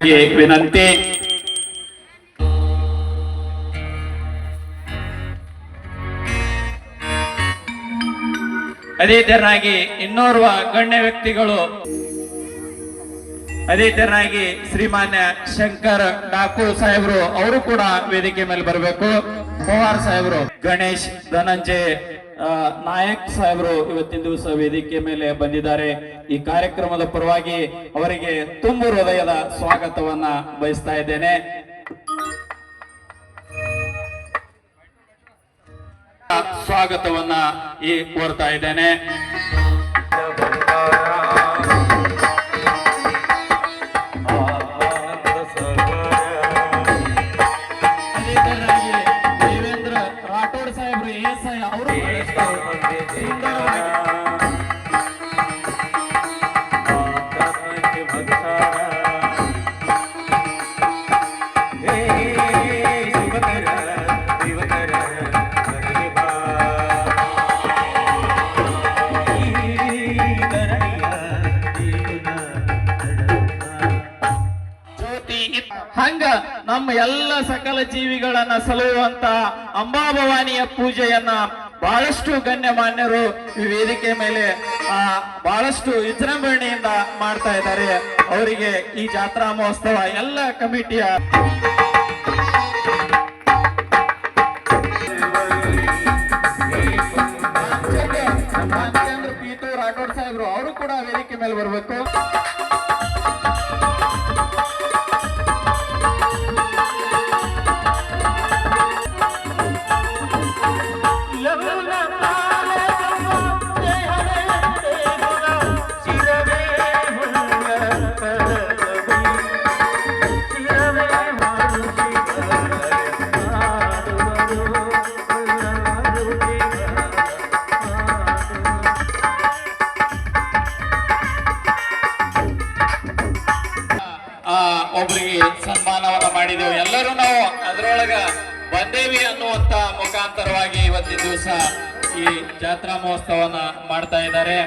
ವಿನಂತಿ. ಅದೇ ತೆರನಾಗಿ ಇನ್ನೋರ್ವ ಗಣ್ಯ ವ್ಯಕ್ತಿಗಳು, ಅದೇ ತೆರನಾಗಿ ಶ್ರೀಮಾನ್ಯ ಶಂಕರ್ ಡಾಕೂರ್ ಸಾಹೇಬ್ರು ಅವರು ಕೂಡ ವೇದಿಕೆ ಮೇಲೆ ಬರಬೇಕು. ಪವಾರ್ ಸಾಹೇಬ್ರು, ಗಣೇಶ್ ಧನಂಜಯ್ ನಾಯಕ್ ಸಾಹೇಬ್ರು ಇವತ್ತಿನ ದಿವಸ ವೇದಿಕೆ ಮೇಲೆ ಬಂದಿದ್ದಾರೆ. ಈ ಕಾರ್ಯಕ್ರಮದ ಪರವಾಗಿ ಅವರಿಗೆ ತುಂಬು ಹೃದಯದ ಸ್ವಾಗತವನ್ನ ಬಯಸ್ತಾ ಇದ್ದೇನೆ. ಸ್ವಾಗತವನ್ನ ಕೋರ್ತಾ ಇದ್ದೇನೆ. ದೇವೇಂದ್ರ ರಾಠೋಡ್ ಸಾಹೇಬ್ರು ಎಎಸ್ಐ ಅವರು ಹಂಗ ನಮ್ಮ ಎಲ್ಲ ಸಕಲ ಜೀವಿಗಳನ್ನ ಸಲುಹುವಂತ ಅಂಬಾಭವಾನಿಯ ಪೂಜೆಯನ್ನ ಬಹಳಷ್ಟು ಗಣ್ಯಮಾನ್ಯರು ಈ ವೇದಿಕೆ ಮೇಲೆ ಬಹಳಷ್ಟು ವಿಜೃಂಭಣೆಯಿಂದ ಮಾಡ್ತಾ ಇದ್ದಾರೆ. ಅವರಿಗೆ ಈ ಜಾತ್ರಾ ಮಹೋತ್ಸವ ಎಲ್ಲ ಕಮಿಟಿಯ ಪೀತು ರಾಠೋಡ್ ಸಾಹೇಬ್ರು ಅವರು ಕೂಡ ವೇದಿಕೆ ಮೇಲೆ ಬರಬೇಕು. ಒಬ್ಬರಿಗೆ ಸನ್ಮಾನವನ್ನ ಮಾಡಿದೆವು. ಎಲ್ಲರೂ ನಾವು ಅದರೊಳಗ ಬಂದೇವಿ ಅನ್ನುವಂತ ಮುಖಾಂತರವಾಗಿ ಇವತ್ತಿನ ದಿವಸ ಈ ಜಾತ್ರಾ ಮಹೋತ್ಸವನ ಮಾಡ್ತಾ ಇದ್ದಾರೆ.